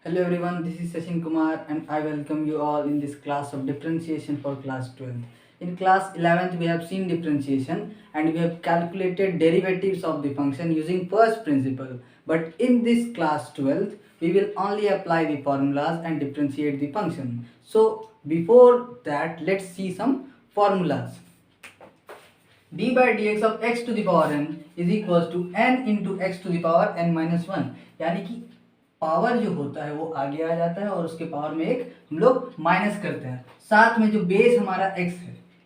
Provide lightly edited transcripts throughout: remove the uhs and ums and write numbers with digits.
Hello everyone, this is Sachin Kumar and I welcome you all in this class of differentiation for class 12th. In class 11th we have seen differentiation and we have calculated derivatives of the function using first principle. But in this class 12th we will only apply the formulas and differentiate the function. So before that let's see some formulas. D by dx of x to the power n is equals to n into x to the power n minus 1. यानी कि power जो होता है वो आगे आ जाता है और उसके पावर में एक हम लोग माइनस करते हैं। साथ में जो बेस हमारा x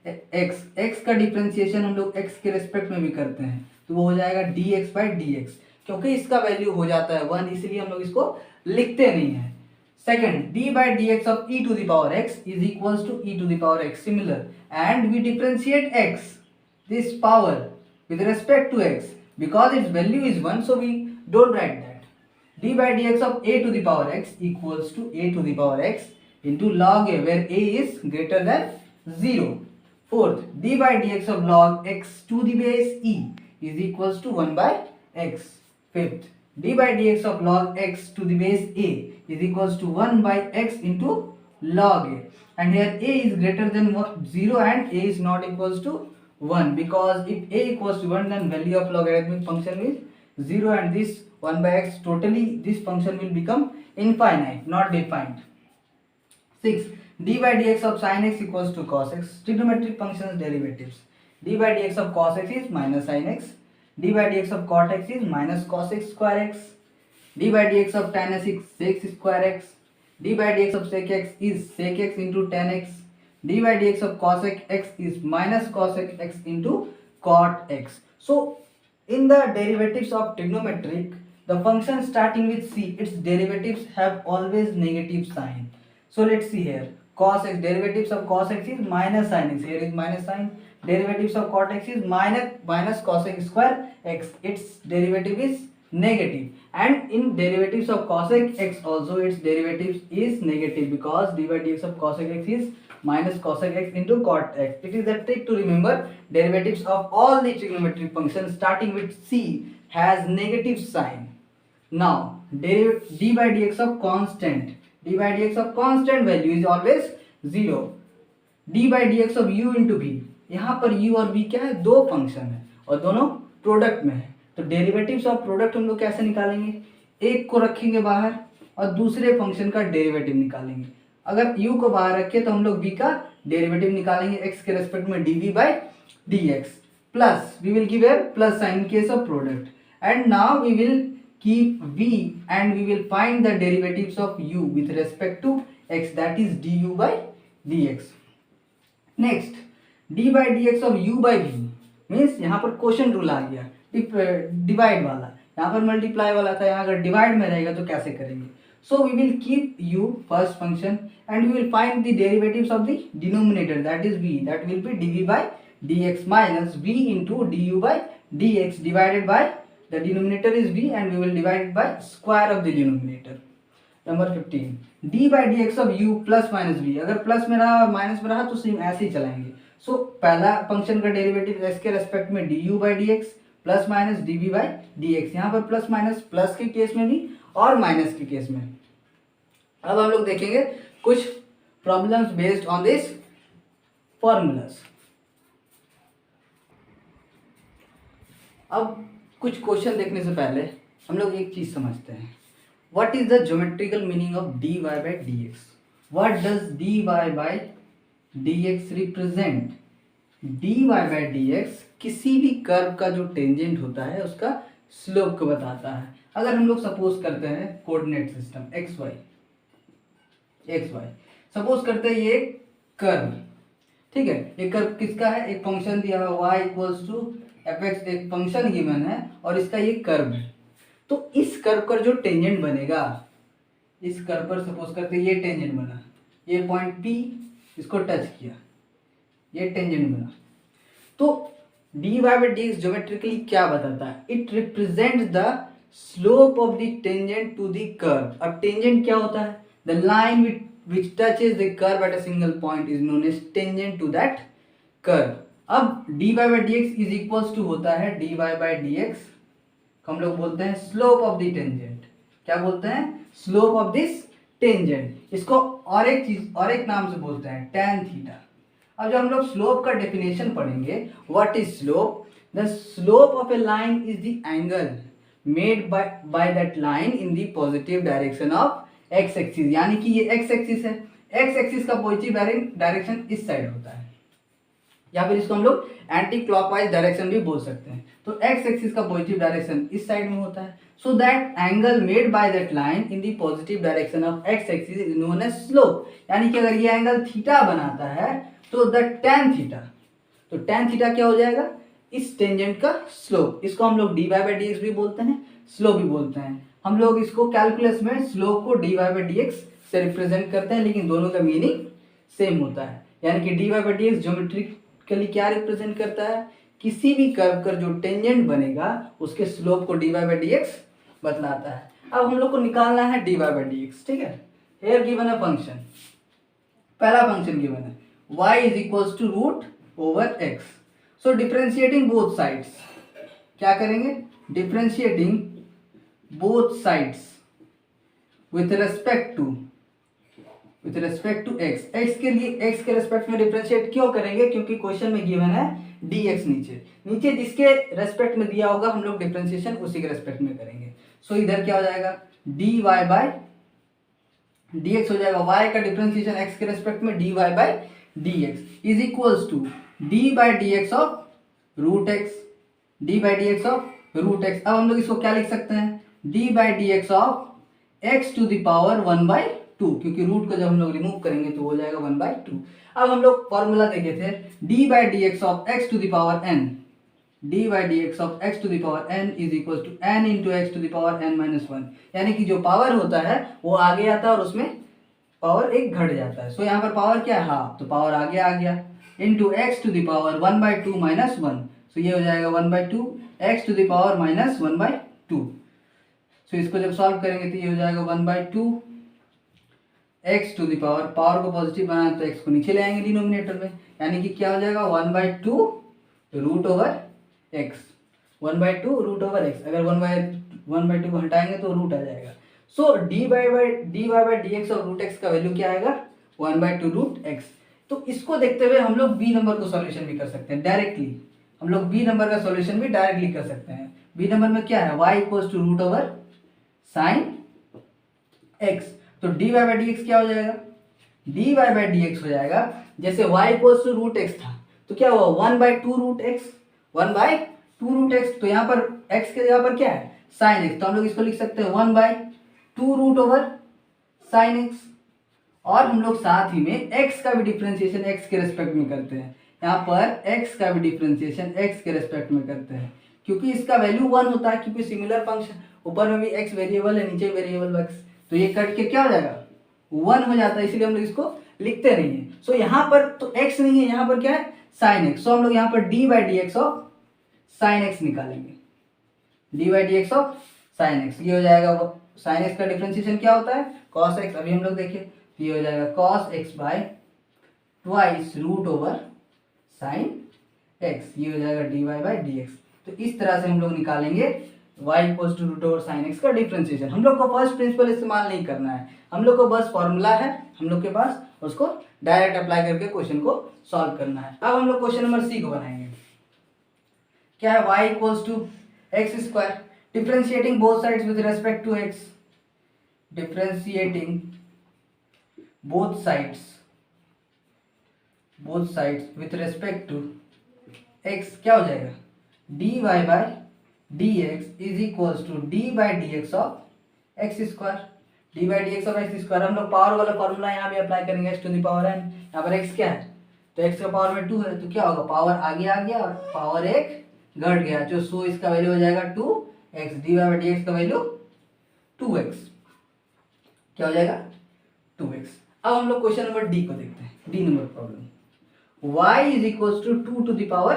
है, x का डिफ्रेंसिएशन हम लोग x के रेस्पेक्ट में भी करते हैं, तो वो हो जाएगा dx बाई dx। क्योंकि इसका वैल्यू हो जाता है 1, इसलिए हम लोग इसको लिखते नहीं है। Second, d by dx of e to the power x is equals to e to the power x similar, and we differentiate x, this power, with respect to x, because its value is 1, so we don't write that. D by dx of a to the power x equals to a to the power x into log a, where a is greater than 0. Fourth, d by dx of log x to the base e is equals to 1 by x. Fifth, d by dx of log x to the base a is equals to 1 by x into log a, and here a is greater than 0 and a is not equals to 1, because if a equals to 1 then value of logarithmic function is 0 and this 1 by x, totally this function will become infinite, not defined. 6. D by dx of sin x equals to cos x. Trigonometric functions derivatives. D by dx of cos x is minus sin x. D by dx of cot x is minus cos x square x. D by dx of tan x is sec square x. D by dx of sec x is sec x into tan x. D by dx of cosec x is minus cosec x into cot x. So in the derivatives of trigonometric, the function starting with c, its derivatives have always negative sign. So let's see here. Cos x, derivatives of cos x is minus sin x. Here is minus sign. Derivatives of cot x is minus cosec square x. Its derivative is negative. And in derivatives of cosec x also, its derivatives is negative, because d by dx of cosec x is minus cosec x into cot x. It is a trick to remember derivatives of all the trigonometric functions starting with c has negative sign. Now d by dx of constant, d by dx of constant value is always 0. d by dx of u into v, यहाँ पर u और v क्या है, दो function है और दोनों product में है, तो डेरिवेटिव्स ऑफ प्रोडक्ट हम लोग कैसे निकालेंगे, एक को रखेंगे बाहर और दूसरे फंक्शन का डेरिवेटिव निकालेंगे। अगर u को बाहर रखे तो हम लोग v का डेरिवेटिव निकालेंगे x के रेस्पेक्ट में dv by dx, plus we will give a plus sign in case of product, and now we will keep v and we will find the derivatives of u with respect to x, that is du by dx. Next, d by dx of u by v means यहाँ पर question rule आ गया, divide वाला, यहाँ पर multiply वाला था, यहाँ अगर डिवाइड में रहेगा तो कैसे करेंगे। So we will keep u first function and we will find the derivatives of the denominator, that is v, that will be dv by dx minus v into du by dx divided by, the denominator is v and we will divide it by square of the denominator. Number 15, d by dx of u plus minus v, अगर plus में रहा और minus में रहा तो same ऐसे ही चलाएंगे। सो पहला फंक्शन का डेरिवेटिव x के रेस्पेक्ट में du by dx plus minus dv by dx, यहाँ पर प्लस माइनस प्लस के केस में भी और माइनस के केस में। अब हम लोग देखेंगे कुछ problems based on this formulas. अब कुछ क्वेश्चन देखने से पहले हम लोग एक चीज समझते हैं, what is the geometrical meaning of dy by dx, what does dy by dx represent. dy by dx किसी भी कर्व का जो टेंजेंट होता है उसका स्लोप को बताता है। अगर हम लोग सपोज करते हैं coordinate system x y, suppose करते हैं ये कर्व, ठीक है, ये कर्व किसका है, एक फंक्शन दिया हुआ y इक्वल्स टू fx, एक फंक्शन गिवन है और इसका ये कर्व है। तो इस कर्व पर जो टेंजेंट बनेगा, इस कर्व पर सपोज करते हैं ये टेंजेंट बना, ये पॉइंट P इसको टच किया, ये टेंजेंट बना, तो dy by dx ज्योमेट्रिकली क्या बताता है, it represent the slope of the tangent to the curve. अब टेंजेंट क्या होता है, the line which touches the curve at a single point is known as tangent to that curve. अब dy by dx is equals to होता है dy by dx हम लोग बोलते हैं स्लोप ऑफ द टेंजेंट, क्या बोलते हैं, स्लोप ऑफ दिस टेंजेंट, इसको और एक चीज और एक नाम से बोलते हैं tan थीटा। अब जब हम लोग स्लोप का डेफिनेशन पढ़ेंगे, what is slope? The slope of A line is the angle made by that line in the positive direction of x axis, यानी कि ये एक्स एक्सिस है, एक्स एक्सिस का पॉजिटिव डायरेक्शन इस साइड होता है, या फिर इसको हम लोग एंटी क्लॉकवाइज डायरेक्शन भी बोल सकते हैं। तो एक्स एक्सिस का पॉजिटिव डायरेक्शन इस साइड में होता है, so that angle made by that line in the positive direction of x axis is known as slope. यानी कि अगर ये एंगल थीटा बनाता है तो द tan थीटा, तो tan थीटा क्या हो जाएगा? इस टेंजेंट का स्लोप। इसको हम लोग dy बाई डी भी बोलते हैं, स्लोप भी बोलते हैं। हम लोग इसको कैलकुलस में स्लोप को dy बाई डी से रिप्रेजेंट करते हैं, लेकिन दोनों का मीनिंग सेम होता है। यानी कि dy बाई डी ज्योमेट्रिकली क्या रिप्रेजेंट करता है? किसी भी कर्व का जो टेंजेंट बनेगा उसके स्लोप को dy बाई डी बतलाता है। अब हम लोग को निकालना है dy बाई डी, ठीक है। हियर गिवन है फंक्शन, पहला फंक्शन गिवन है y is equals to root over x. So differentiating both sides, क्या करेंगे? Differentiating both sides with respect to x. x के लिए x के रेस्पेक्ट में डिफरेंशिएट क्यों करेंगे? क्योंकि क्वेश्चन में गिवन है dx नीचे जिसके रेस्पेक्ट में दिया होगा हम लोग डिफरेंशिएशन उसी के रेस्पेक्ट में करेंगे। सो इधर क्या हो जाएगा? dy बाई dx हो जाएगा, y का डिफरेंशिएशन x के रेस्पेक्ट में dy by dx is equals to d by d x of root x, d by d x of root x. अब हम लोग इसको क्या लिख सकते हैं? d by d x of x to the power 1/2, क्योंकि रूट को जब हम लोग रिमूव करेंगे तो हो जाएगा 1/2। अब हम लोग फॉर्मूला देखे थे d by d x of x to the power n, d by d x of x to the power n is equal to n into x to the power n minus 1। यानी कि जो power होता है वो आगे आता है और उसमें पावर एक घट जाता है। सो यहाँ पर पावर क्या है? हाफ, तो पावर आगे आ गया into x to the power 1/2 minus 1। So ये हो जाएगा 1/2 x to the power minus 1/2। So इसको जब सॉल्व करेंगे तो ये हो जाएगा 1/2 एक्स टू द पावर को पॉजिटिव बनाना तो एक्स को नीचे ले आएंगे डिनोमिनेटर में, यानी कि क्या हो जाएगा 1/2 root over x, 1/2 root over x. अगर 1/2 हटाएंगे तो रूट आ जाएगा। So dy by d x और रूट एक्स का वैल्यू क्या आएगा? 1/2 रूट एक्स। तो इसको देखते हुए हम लोग बी नंबर को सॉल्यूशन भी कर सकते हैं डायरेक्टली, हम लोग बी नंबर का सॉल्यूशन भी डायरेक्टली कर सकते हैं। बी नंबर में क्या है? y equals to root over sine x. तो dy बाई डी एक्स क्या हो जाएगा? dy बाई डी एक्स हो जाएगा, जैसे y equals to root x था तो क्या हुआ? 1/2 रूट एक्स, 1/2 रूट एक्स। तो यहाँ पर x के जगह पर क्या है? साइन एक्स, तो हम लोग इसको लिख सकते हैं 1/2 रूट ओवर साइन एक्स। और हम लोग साथ ही में x का भी डिफरेंशिएशन x के रेस्पेक्ट में करते हैं, यहाँ पर x का भी डिफरेंशिएशन x के रेस्पेक्ट में करते हैं, क्योंकि इसका वैल्यू 1 होता है, क्योंकि सिमिलर फंक्शन, ऊपर में भी x वेरिएबल है नीचे वेरिएबल x, तो ये कट के क्या हो जाएगा? 1 हो जाता है, इसीलिए हम लोग इसको लिखते नहीं है। सो यहाँ पर तो x नहीं है, यहाँ पर क्या है? Sine x. सो हम लोग यहाँ पर d by d x of sine x निकालेंगे, d by d x of sine x. ये हो जाएगा, साइन एक्स का डिफरेंशिएशन क्या होता है? Cos x. अभी हम लोग देखिए तो ये हो जाएगा cos x by twice root over sine x, ये हो जाएगा d y by d x. तो इस तरह से हम लोग निकालेंगे y equals to root over sine x का डिफरेंशिएशन। हम लोग को फर्स्ट प्रिंसिपल इस्तेमाल नहीं करना है, हम लोग को बस फॉर्मूला है हम लोग के पास, उसको डायरेक्ट अप्लाई करके क्वेश्चन को सॉल्व करना है। अब हम लोग क्वेश्चन नंबर सी को बनाएंगे। क्या है? y equals to x square, differentiating both sides with respect to x, differentiating both sides with respect to x क्या हो जाएगा? dy by dx is equals to d by d x of x square, d by d x of x square. हम लोग power वाला formula यहाँ भी apply करेंगे, x to the power n। यहाँ पर x क्या है? तो x का पावर में 2 है, तो क्या होगा? पावर आगे आ गया और पावर एक घट गया, जो सो इसका वैल्यू हो जाएगा 2x, D by d x का वैल्यू 2x, क्या हो जाएगा? 2x। अब हम लोग क्वेश्चन नंबर डी को देखते हैं, D number problem. y is equals to 2 to the power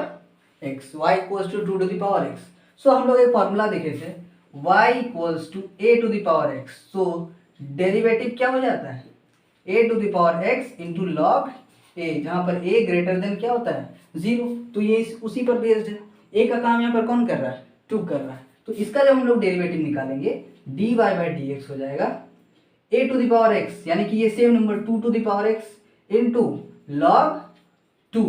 x, y equals to 2 to the power x। So हम लोग एक फॉर्मूला देखे थे y equals to a to the power x। So derivative क्या हो जाता है? a to the power x into log a, जहां पर a ग्रेटर देन क्या होता है? 0। तो ये उसी पर बेस्ड है, a का काम यहाँ पर कौन कर रहा है? 2 कर रहा है। तो इसका जब हम लोग डेरिवेटिव निकालेंगे dy बाई डी एक्स हो जाएगा a to the power x, यानी कि ये same number 2 to the power x into log 2,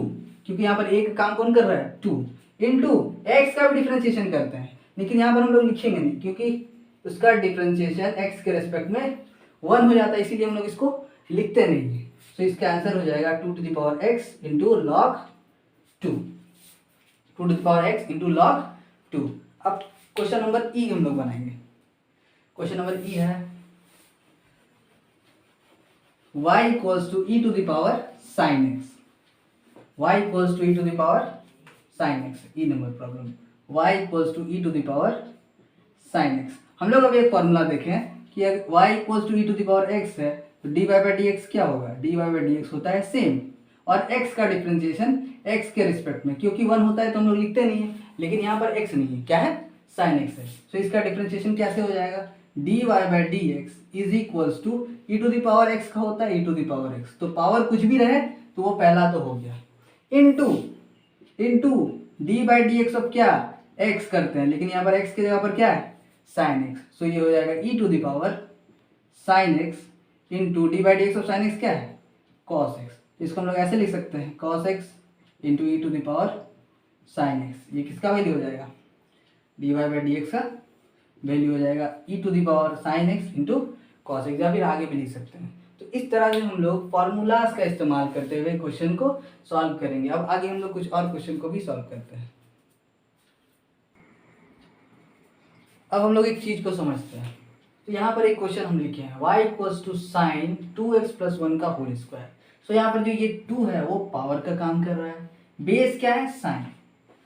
क्योंकि यहाँ पर एक काम कौन कर रहा है 2, इंटू एक्स का भी डिफ्रेंशिएशन करते हैं, लेकिन यहाँ पर हम लोग लिखेंगे नहीं क्योंकि उसका डिफ्रेंशिएशन एक्स के रेस्पेक्ट में 1 हो जाता है, इसीलिए हम लोग इसको लिखते नहीं है। तो इसका आंसर हो जाएगा 2 to the power x into log 2, 2 to the power x into log 2। अब क्वेश्चन नंबर ई हम लोग बनाएंगे। क्वेश्चन नंबर ई है y equals to e to the power sin x, y equals to e to the power sin x, E number problem, y equals to e to the power sin x। हम लोग अभी एक formula देखें कि अगर y equals to e to the power x है तो dy by dx क्या होगा, dy बाई dx होता है सेम, और x का डिफरेंशिएशन x के रिस्पेक्ट में, क्योंकि 1 होता है तो हम लोग लिखते नहीं है, लेकिन यहाँ पर x नहीं है, क्या है sin x है, तो इसका डिफरेंशिएशन कैसे हो जाएगा, dy by dx is equals to e to the power x का होता है e to the power x, तो पावर कुछ भी रहे तो वो पहला तो हो गया, into d by d x of क्या x करते हैं, लेकिन यहाँ पर x की जगह पर क्या है sin x, सो ये हो जाएगा e to the power sin x into d by d x of sin x क्या है cos x, इसको हम लोग ऐसे लिख सकते हैं cos x into e to the power sin x, ये किसका वैल्यू हो जाएगा d y by d x का वैल्यू हो जाएगा e to the power sin x into cos x, या फिर आगे भी लिख सकते हैं। तो इस तरह से हम लोग फॉर्मूलाज का इस्तेमाल करते हुए क्वेश्चन को सॉल्व करेंगे। अब आगे हम लोग कुछ और क्वेश्चन को भी सॉल्व करते हैं। अब हम लोग एक चीज को समझते हैं, तो यहाँ पर एक क्वेश्चन हम लिखे हैं y equals to sine 2x plus 1 का होल स्क्वायर। सो यहाँ पर जो ये 2 है वो पावर का काम कर रहा है, बेस क्या है साइन,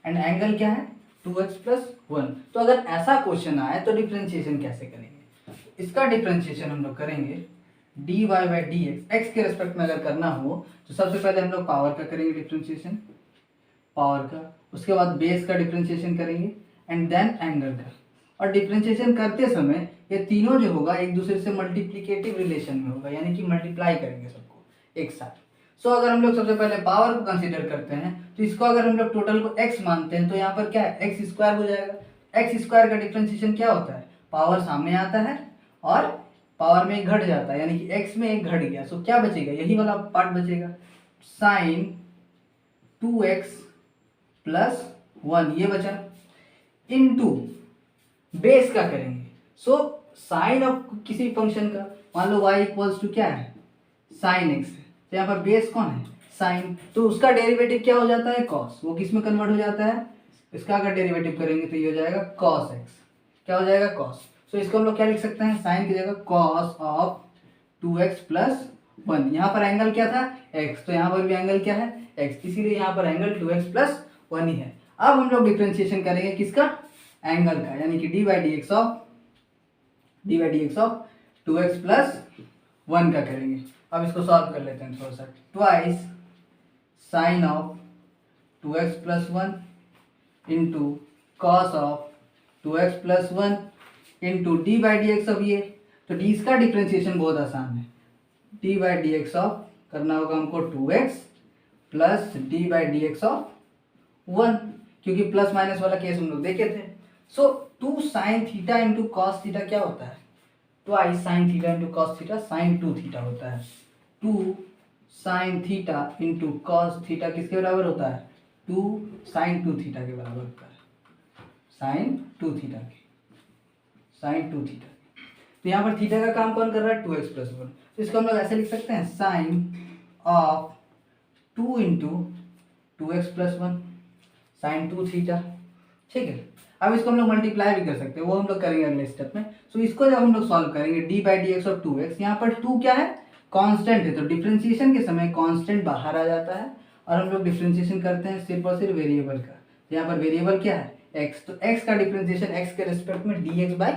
एंड एंगल क्या है 2x प्लस 1। तो अगर ऐसा क्वेश्चन आए तो डिफ्रेंशिएशन कैसे करेंगे, इसका डिफ्रेंशिएशन हम लोग करेंगे dy बाई डी एक्स के रेस्पेक्ट में अगर करना हो तो सबसे पहले हम लोग पावर का करेंगे डिफ्रेंशिएशन, पावर का, उसके बाद बेस का डिफ्रेंशिएशन करेंगे एंड देन एंगल का। और डिफ्रेंशिएशन करते समय ये तीनों जो होगा एक दूसरे से मल्टीप्लिकेटिव रिलेशन में होगा, यानी कि मल्टीप्लाई करेंगे सबको एक साथ। सो अगर हम लोग सबसे पहले पावर को कंसीडर करते हैं तो इसको अगर हम लोग टोटल को x मानते हैं तो यहाँ पर क्या है एक्स स्क्वायर हो जाएगा। एक्स स्क्वायर का डिफ्रेंशिएशन क्या होता है, पावर सामने आता है और पावर में एक घट जाता है, यानी कि x में एक घट गया, सो क्या बचेगा यही वाला पार्ट बचेगा, साइन 2x प्लस 1 ये बचा, इनटू बेस का करेंगे। सो साइन ऑफ किसी फंक्शन का, मान लो y इक्वल्स टू क्या है साइन x है, तो यहाँ पर बेस कौन है साइन, तो उसका डेरिवेटिव क्या हो जाता है cos, वो किस में कन्वर्ट हो जाता है, इसका अगर डेरिवेटिव करेंगे तो ये हो जाएगा cos x, क्या हो जाएगा cos। सो इसको हम लोग क्या लिख सकते हैं साइन की जगह cos ऑफ 2x प्लस 1, यहाँ पर एंगल क्या था x, तो यहाँ पर भी एंगल क्या है x, इसीलिए यहाँ पर एंगल 2x प्लस 1 ही है। अब हम लोग डिफ्रेंशिएशन करेंगे किसका एंगल का, यानी कि D by d x of 2x plus 1 का करेंगे। अब इसको सॉल्व कर लेते हैं थोड़ा सा, twice sign of 2x plus 1 into cos of 2x plus 1 into d by d x of ये, तो डी इसका डिफ्रेंशिएशन बहुत आसान है, D by d x of करना होगा हमको 2x plus D by d x of 1, क्योंकि प्लस माइनस वाला केस हम लोग देखे थे। सो 2 sine theta into cos theta क्या होता है, twice sine theta into cos theta sine 2 theta होता है, 2 sine theta into cos theta किसके बराबर होता है 2 साइन 2 थीटा के बराबर होता है, साइन 2 थीटा के, साइन 2 थीटा। तो यहाँ पर थीटा का काम कौन कर रहा है 2x प्लस 1, तो इसको हम लोग ऐसे लिख सकते हैं sine of 2 into 2x plus 1 sine 2 theta, ठीक है। अब इसको हम लोग मल्टीप्लाई भी कर सकते हैं, वो हम लोग करेंगे अगले स्टेप में। सो इसको जब हम लोग सॉल्व करेंगे डी बाई डी एक्स और 2x, यहाँ पर 2 क्या है कांस्टेंट है, तो डिफरेंशिएशन के समय कांस्टेंट बाहर आ जाता है और हम लोग डिफरेंशिएशन करते हैं सिर्फ और सिर्फ वेरिएबल का, तो यहाँ पर वेरिएबल क्या है x, तो x का डिफरेंशिएशन x के रिस्पेक्ट में dx by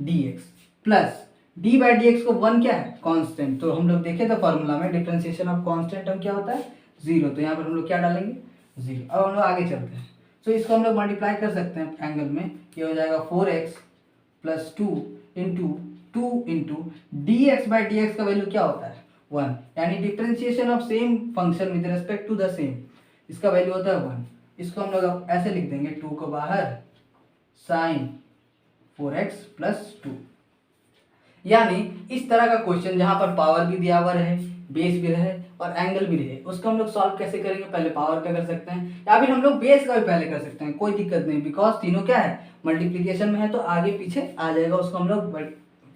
dx plus d by d x को 1 क्या है कांस्टेंट, तो हम लोग देखे थे फॉर्मूला में डिफरेंशिएशन ऑफ कांस्टेंट टर्म क्या होता है 0, तो यहाँ पर हम लोग क्या डालेंगे 0। अब हम लोग आगे चलते हैं, तो इसको हम लोग मल्टीप्लाई कर सकते हैं एंगल में, ये हो जाएगा 4x plus 2 into d x by d x का वैल्यू क्या होता है 1, यानी differentiation of same function with respect to the same, इसका वैल्यू होता है 1। इसको हम लोग ऐसे लिख देंगे 2 को बाहर साइन 4x प्लस 2 यानी इस तरह का क्वेश्चन जहाँ पर पावर भी दिया हुआ रहे, बेस भी रहे और एंगल भी रहे, उसको हम लोग सॉल्व कैसे करेंगे? पहले पावर का कर सकते हैं या फिर हम लोग बेस का भी पहले कर सकते हैं, कोई दिक्कत नहीं, बिकॉज तीनों क्या है, मल्टीप्लीकेशन में है तो आगे पीछे आ जाएगा, उसको हम लोग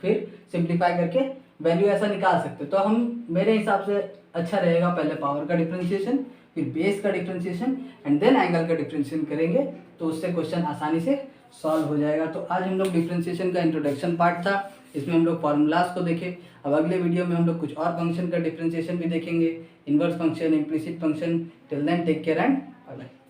फिर सिंप्लीफाई करके वैल्यू ऐसा निकाल सकते हैं। तो हम मेरे हिसाब से अच्छा रहेगा पहले पावर का डिफरेंशिएशन, फिर बेस का डिफरेंशिएशन एंड देन एंगल का डिफरेंशिएशन करेंगे, तो उससे क्वेश्चन आसानी से सॉल्व हो जाएगा। तो आज हम लोग डिफरेंशिएशन का इंट्रोडक्शन पार्ट था, इसमें हम लोग फार्मूलाज को देखे। अब अगले वीडियो में हम लोग कुछ और फंक्शन का डिफरेंशिएशन भी देखेंगे, inverse function, implicit function. Till then take care and bye bye.